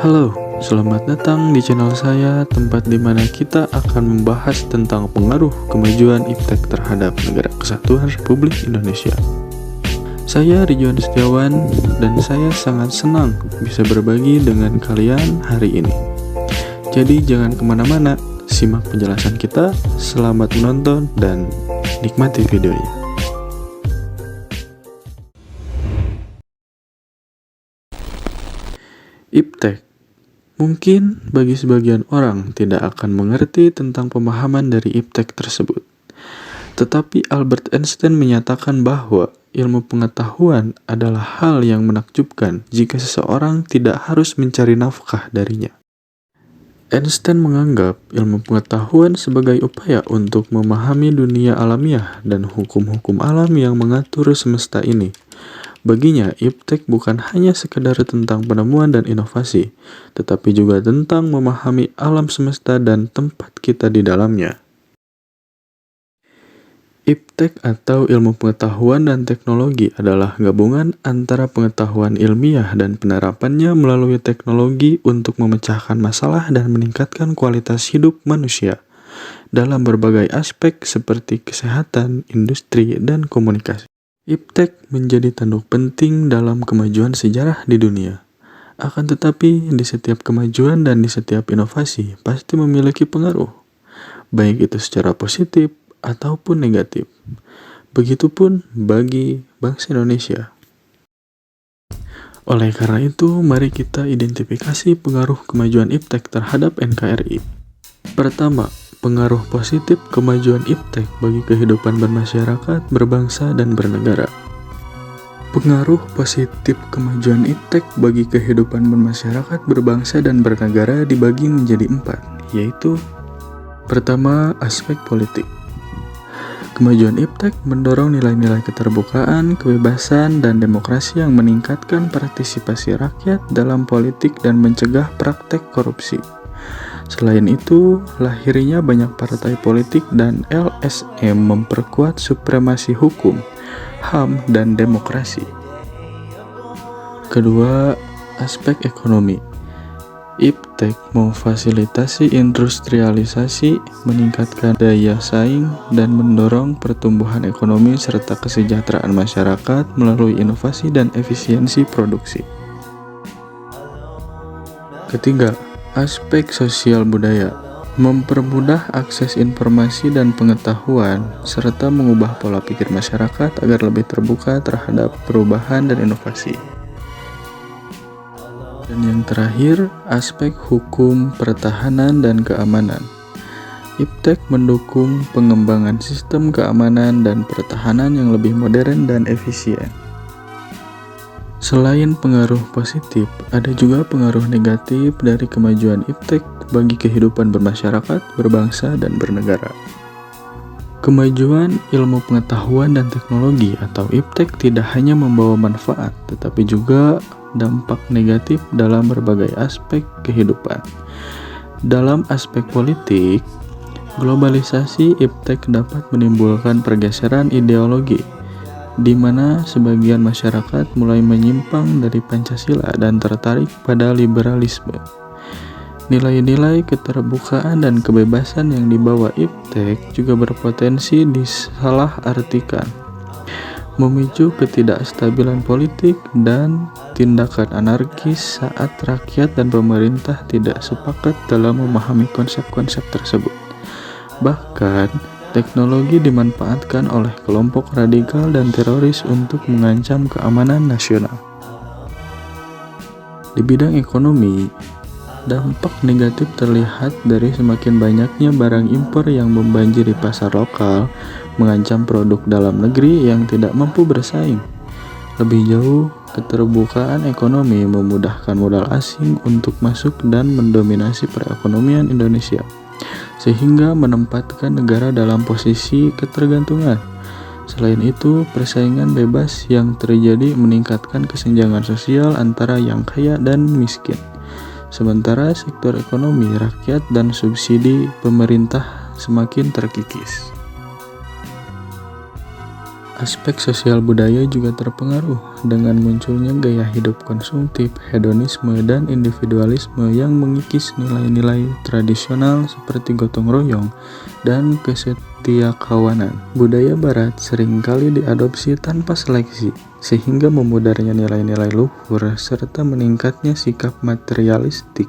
Halo, selamat datang di channel saya, tempat di mana kita akan membahas tentang pengaruh kemajuan iptek terhadap Negara Kesatuan Republik Indonesia. Saya Ridwan Setiawan dan saya sangat senang bisa berbagi dengan kalian hari ini. Jadi jangan kemana-mana, simak penjelasan kita, selamat menonton dan nikmati videonya. Iptek. Mungkin bagi sebagian orang tidak akan mengerti tentang pemahaman dari iptek tersebut. Tetapi Albert Einstein menyatakan bahwa ilmu pengetahuan adalah hal yang menakjubkan jika seseorang tidak harus mencari nafkah darinya. Einstein menganggap ilmu pengetahuan sebagai upaya untuk memahami dunia alamiah dan hukum-hukum alam yang mengatur semesta ini. Baginya, iptek bukan hanya sekedar tentang penemuan dan inovasi, tetapi juga tentang memahami alam semesta dan tempat kita di dalamnya. Iptek atau ilmu pengetahuan dan teknologi adalah gabungan antara pengetahuan ilmiah dan penerapannya melalui teknologi untuk memecahkan masalah dan meningkatkan kualitas hidup manusia dalam berbagai aspek seperti kesehatan, industri, dan komunikasi. Iptek menjadi tanduk penting dalam kemajuan sejarah di dunia. Akan tetapi, di setiap kemajuan dan di setiap inovasi pasti memiliki pengaruh, baik itu secara positif ataupun negatif. Begitupun bagi bangsa Indonesia. Oleh karena itu, mari kita identifikasi pengaruh kemajuan iptek terhadap NKRI. Pertama, pengaruh positif kemajuan iptek bagi kehidupan bermasyarakat, berbangsa, dan bernegara. Pengaruh positif kemajuan iptek bagi kehidupan bermasyarakat, berbangsa, dan bernegara dibagi menjadi 4, yaitu pertama, aspek politik. Kemajuan iptek mendorong nilai-nilai keterbukaan, kebebasan, dan demokrasi yang meningkatkan partisipasi rakyat dalam politik dan mencegah praktek korupsi. Selain itu, lahirnya banyak partai politik dan LSM memperkuat supremasi hukum, HAM, dan demokrasi. Kedua, aspek ekonomi. Iptek memfasilitasi industrialisasi, meningkatkan daya saing, dan mendorong pertumbuhan ekonomi serta kesejahteraan masyarakat melalui inovasi dan efisiensi produksi. Ketiga, aspek sosial budaya, mempermudah akses informasi dan pengetahuan, serta mengubah pola pikir masyarakat agar lebih terbuka terhadap perubahan dan inovasi. Dan yang terakhir, aspek hukum, pertahanan, dan keamanan. Iptek mendukung pengembangan sistem keamanan dan pertahanan yang lebih modern dan efisien. Selain pengaruh positif, ada juga pengaruh negatif dari kemajuan iptek bagi kehidupan bermasyarakat, berbangsa, dan bernegara. Kemajuan ilmu pengetahuan dan teknologi atau iptek tidak hanya membawa manfaat, tetapi juga dampak negatif dalam berbagai aspek kehidupan. Dalam aspek politik, globalisasi iptek dapat menimbulkan pergeseran ideologi, di mana sebagian masyarakat mulai menyimpang dari Pancasila dan tertarik pada liberalisme. Nilai-nilai keterbukaan dan kebebasan yang dibawa iptek juga berpotensi disalahartikan, memicu ketidakstabilan politik dan tindakan anarkis saat rakyat dan pemerintah tidak sepakat dalam memahami konsep-konsep tersebut. Bahkan, teknologi dimanfaatkan oleh kelompok radikal dan teroris untuk mengancam keamanan nasional. Di bidang ekonomi, dampak negatif terlihat dari semakin banyaknya barang impor yang membanjiri pasar lokal, mengancam produk dalam negeri yang tidak mampu bersaing. Lebih jauh, keterbukaan ekonomi memudahkan modal asing untuk masuk dan mendominasi perekonomian Indonesia, sehingga menempatkan negara dalam posisi ketergantungan. Selain itu, persaingan bebas yang terjadi meningkatkan kesenjangan sosial antara yang kaya dan miskin. Sementara sektor ekonomi rakyat dan subsidi pemerintah semakin terkikis. Aspek sosial budaya juga terpengaruh dengan munculnya gaya hidup konsumtif, hedonisme, dan individualisme yang mengikis nilai-nilai tradisional seperti gotong royong dan kesetiakawanan. Budaya Barat seringkali diadopsi tanpa seleksi, sehingga memudarnya nilai-nilai luhur serta meningkatnya sikap materialistik.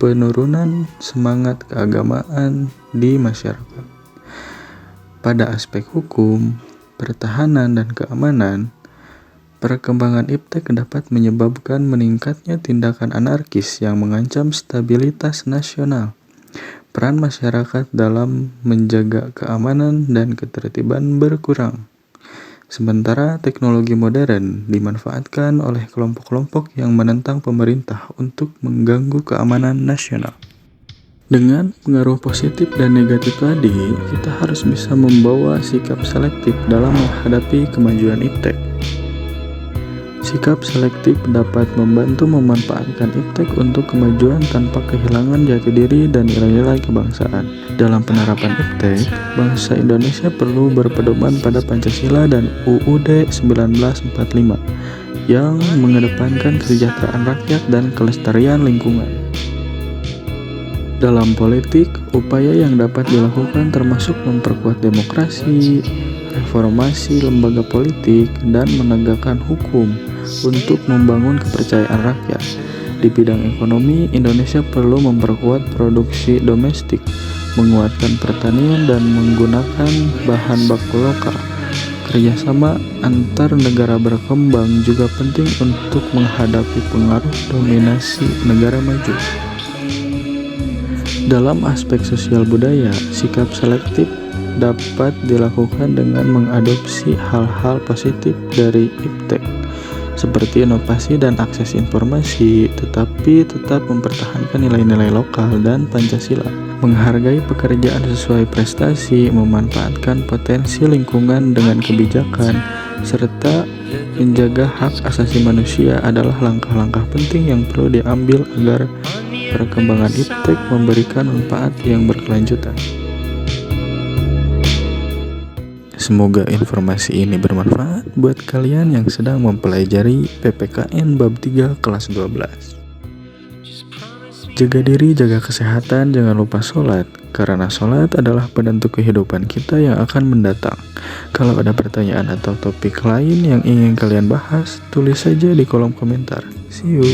Penurunan semangat keagamaan di masyarakat. Pada aspek hukum, pertahanan, dan keamanan, perkembangan iptek dapat menyebabkan meningkatnya tindakan anarkis yang mengancam stabilitas nasional. Peran masyarakat dalam menjaga keamanan dan ketertiban berkurang. Sementara teknologi modern dimanfaatkan oleh kelompok-kelompok yang menentang pemerintah untuk mengganggu keamanan nasional. Dengan pengaruh positif dan negatif tadi, kita harus bisa membawa sikap selektif dalam menghadapi kemajuan iptek. Sikap selektif dapat membantu memanfaatkan iptek untuk kemajuan tanpa kehilangan jati diri dan nilai-nilai kebangsaan. Dalam penerapan iptek, bangsa Indonesia perlu berpedoman pada Pancasila dan UUD 1945 yang mengedepankan kesejahteraan rakyat dan kelestarian lingkungan. Dalam politik, upaya yang dapat dilakukan termasuk memperkuat demokrasi, reformasi lembaga politik, dan menegakkan hukum untuk membangun kepercayaan rakyat. Di bidang ekonomi, Indonesia perlu memperkuat produksi domestik, menguatkan pertanian, dan menggunakan bahan baku lokal. Kerjasama antar negara berkembang juga penting untuk menghadapi pengaruh dominasi negara maju. Dalam aspek sosial budaya, sikap selektif dapat dilakukan dengan mengadopsi hal-hal positif dari iptek, seperti inovasi dan akses informasi, tetapi tetap mempertahankan nilai-nilai lokal dan Pancasila. Menghargai pekerjaan sesuai prestasi, memanfaatkan potensi lingkungan dengan kebijakan, serta menjaga hak asasi manusia adalah langkah-langkah penting yang perlu diambil agar perkembangan iptek memberikan manfaat yang berkelanjutan. Semoga informasi ini bermanfaat buat kalian yang sedang mempelajari PPKN Bab 3 kelas 12. Jaga diri, jaga kesehatan, jangan lupa sholat, karena sholat adalah penentu kehidupan kita yang akan mendatang. Kalau ada pertanyaan atau topik lain yang ingin kalian bahas, tulis saja di kolom komentar. See you.